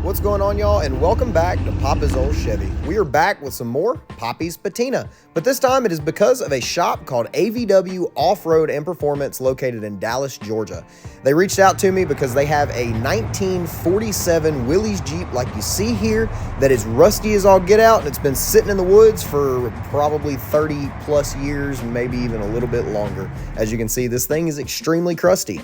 What's going on, y'all, and welcome back to Papa's Old Chevy. We are back with some more Poppys Patina, but this time it is because of a shop called AVW Offroad and Performance located in Dallas, Georgia. They reached out to me because they have a 1947 Willys Jeep like you see here that is rusty as all get out, and it's been sitting in the woods for probably 30 plus years, maybe even a little bit longer. As you can see, this thing is extremely crusty.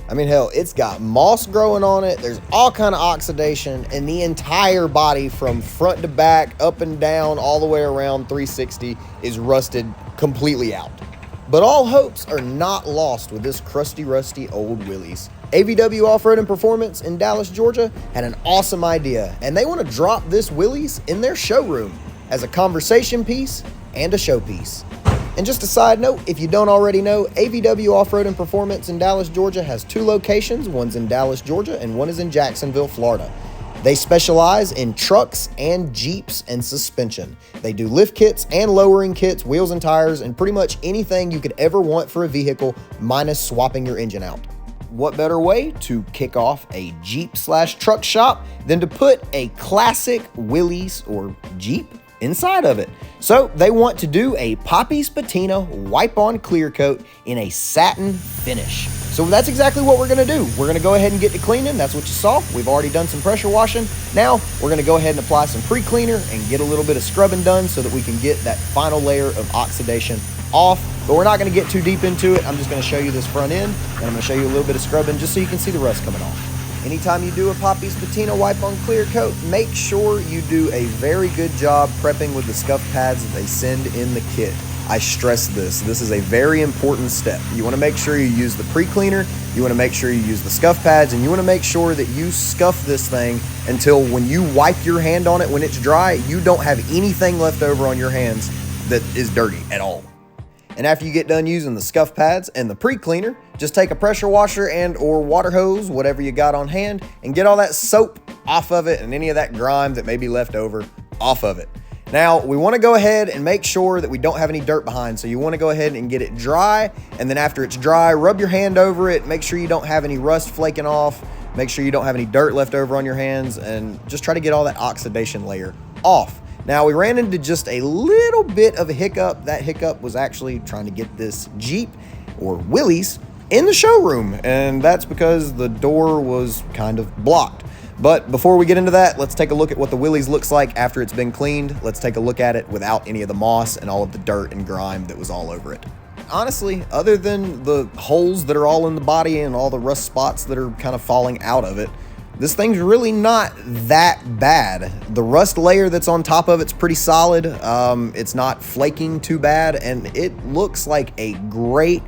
I mean, hell, it's got moss growing on it. There's all kind of oxidation, and the entire body from front to back, up and down, all the way around 360 is rusted completely out. But all hopes are not lost with this crusty, rusty old Willys. AVW Offroad and Performance in Dallas, Georgia had an awesome idea, and they want to drop this Willys in their showroom as a conversation piece and a showpiece. And just a side note, if you don't already know, AVW Offroad and Performance in Dallas, Georgia has two locations. One's in Dallas, Georgia, and one is in Jacksonville, Florida. They specialize in trucks and Jeeps and suspension. They do lift kits and lowering kits, wheels and tires, and pretty much anything you could ever want for a vehicle, minus swapping your engine out. What better way to kick off a Jeep/truck shop than to put a classic Willys or Jeep inside of it? So they want to do a Poppys Patina wipe-on clear coat in a satin finish. So that's exactly what we're gonna do. We're gonna go ahead and get to cleaning. That's what you saw. We've already done some pressure washing. Now we're gonna go ahead and apply some pre-cleaner and get a little bit of scrubbing done so that we can get that final layer of oxidation off. But we're not gonna get too deep into it. I'm just gonna show you this front end, and I'm gonna show you a little bit of scrubbing just so you can see the rust coming off. Anytime you do a Poppys Patina wipe-on clear coat, make sure you do a very good job prepping with the scuff pads that they send in the kit. I stress this. This is a very important step. You want to make sure you use the pre-cleaner, you want to make sure you use the scuff pads, and you want to make sure that you scuff this thing until when you wipe your hand on it when it's dry, you don't have anything left over on your hands that is dirty at all. And after you get done using the scuff pads and the pre-cleaner, just take a pressure washer and or water hose, whatever you got on hand, and get all that soap off of it and any of that grime that may be left over off of it. Now, we want to go ahead and make sure that we don't have any dirt behind, so you want to go ahead and get it dry, and then after it's dry, rub your hand over it, make sure you don't have any rust flaking off, make sure you don't have any dirt left over on your hands, and just try to get all that oxidation layer off. Now, we ran into just a little bit of a hiccup. That hiccup was actually trying to get this Jeep, or Willys, in the showroom, and that's because the door was kind of blocked. But before we get into that, let's take a look at what the Willys looks like after it's been cleaned. Let's take a look at it without any of the moss and all of the dirt and grime that was all over it. Honestly, other than the holes that are all in the body and all the rust spots that are kind of falling out of it, this thing's really not that bad. The rust layer that's on top of it's pretty solid. It's not flaking too bad, and it looks like a great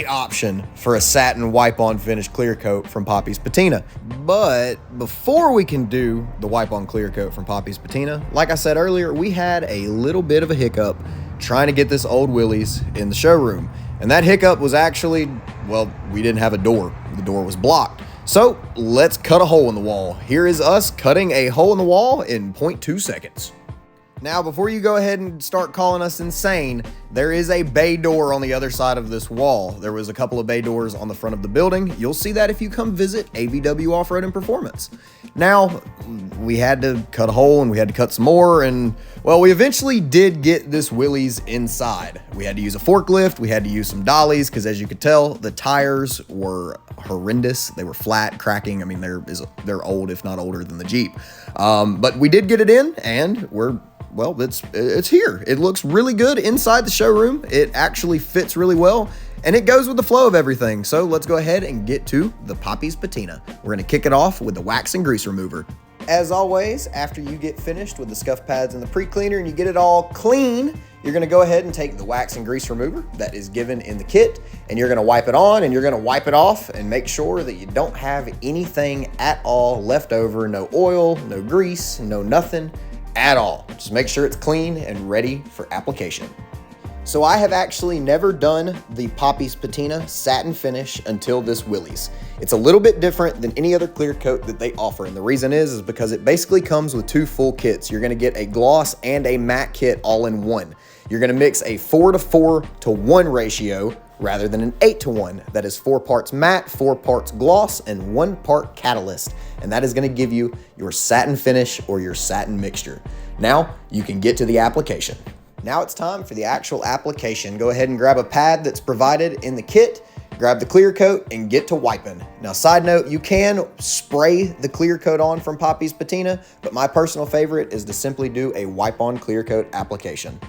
option for a satin wipe-on finish clear coat from Poppys Patina. But before we can do the wipe-on clear coat from Poppys Patina, like I said earlier, we had a little bit of a hiccup trying to get this old Willys in the showroom. And that hiccup was actually, well, we didn't have a door. The door was blocked. So let's cut a hole in the wall. Here is us cutting a hole in the wall in 0.2 seconds. Now, before you go ahead and start calling us insane, there is a bay door on the other side of this wall. There was a couple of bay doors on the front of the building. You'll see that if you come visit AVW Offroad and Performance. Now, we had to cut a hole and we had to cut some more, and well, we eventually did get this Willys inside. We had to use a forklift, we had to use some dollies, because as you could tell, the tires were horrendous. They were flat, cracking. I mean, they're old, if not older than the Jeep. But we did get it in, and well, it's here. It looks really good inside the showroom. It actually fits really well, and it goes with the flow of everything. So let's go ahead and get to the Poppys Patina. We're gonna kick it off with the wax and grease remover. As always, after you get finished with the scuff pads and the pre-cleaner and you get it all clean, you're gonna go ahead and take the wax and grease remover that is given in the kit, and you're gonna wipe it on and you're gonna wipe it off and make sure that you don't have anything at all left over. No oil, no grease, no nothing at all. Just make sure it's clean and ready for application. So I have actually never done the Poppys Patina satin finish until this Willys. It's a little bit different than any other clear coat that they offer, and the reason is because it basically comes with two full kits. You're gonna get a gloss and a matte kit all in one. You're gonna mix a 4:4:1 ratio rather than an 8-to-1. That is 4 parts matte, 4 parts gloss, and 1 part catalyst. And that is going to give you your satin finish or your satin mixture. Now you can get to the application. Now it's time for the actual application. Go ahead and grab a pad that's provided in the kit, grab the clear coat, and get to wiping. Now, side note, you can spray the clear coat on from Poppys Patina, but my personal favorite is to simply do a wipe-on clear coat application.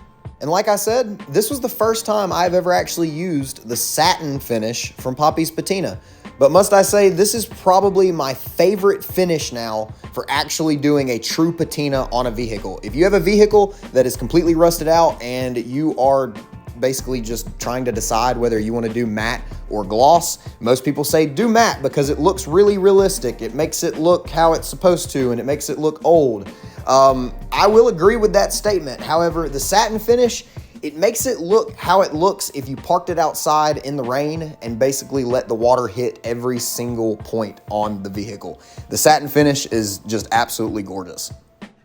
And like I said, this was the first time I've ever actually used the satin finish from Poppys Patina. But must I say, this is probably my favorite finish now for actually doing a true patina on a vehicle. If you have a vehicle that is completely rusted out and you are basically just trying to decide whether you want to do matte or gloss, most people say do matte because it looks really realistic. It makes it look how it's supposed to, and it makes it look old. I will agree with that statement. However, the satin finish, it makes it look how it looks if you parked it outside in the rain and basically let the water hit every single point on the vehicle. The satin finish is just absolutely gorgeous.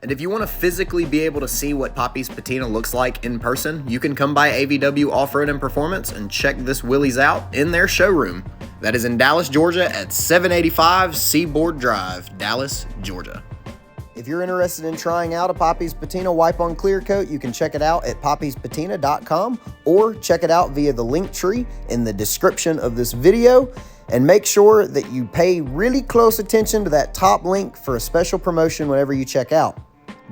And if you want to physically be able to see what Poppys Patina looks like in person, you can come by AVW Offroad and Performance and check this Willys out in their showroom. That is in Dallas, Georgia at 785 Seaboard Drive, Dallas, Georgia. If you're interested in trying out a Poppys Patina wipe-on clear coat, you can check it out at poppyspatina.com or check it out via the Linktree in the description of this video. And make sure that you pay really close attention to that top link for a special promotion whenever you check out.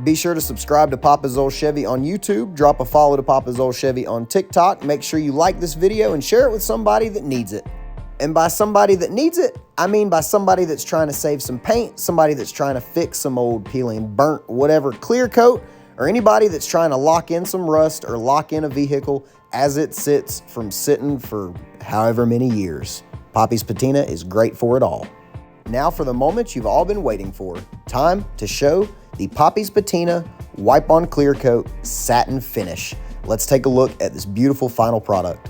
Be sure to subscribe to Papa's Old Chevy on YouTube, drop a follow to Papa's Old Chevy on TikTok, make sure you like this video and share it with somebody that needs it. And by somebody that needs it, I mean by somebody that's trying to save some paint, somebody that's trying to fix some old peeling, burnt, whatever clear coat, or anybody that's trying to lock in some rust or lock in a vehicle as it sits from sitting for however many years. Poppys Patina is great for it all. Now for the moment you've all been waiting for. Time to show the Poppys Patina wipe-on clear coat satin finish. Let's take a look at this beautiful final product.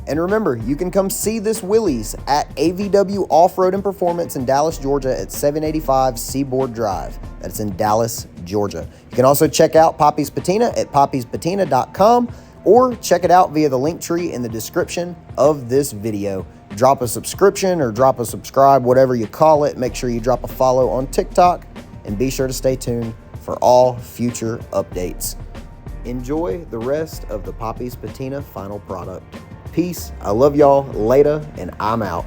And remember, you can come see this Willys at AVW Offroad and Performance in Dallas, Georgia at 785 Seaboard Drive. That's in Dallas, Georgia. You can also check out Poppys Patina at poppyspatina.com or check it out via the Linktree in the description of this video. Drop a subscription or drop a subscribe, whatever you call it. Make sure you drop a follow on TikTok and be sure to stay tuned for all future updates. Enjoy the rest of the Poppys Patina final product. Peace. I love y'all. Later, and I'm out.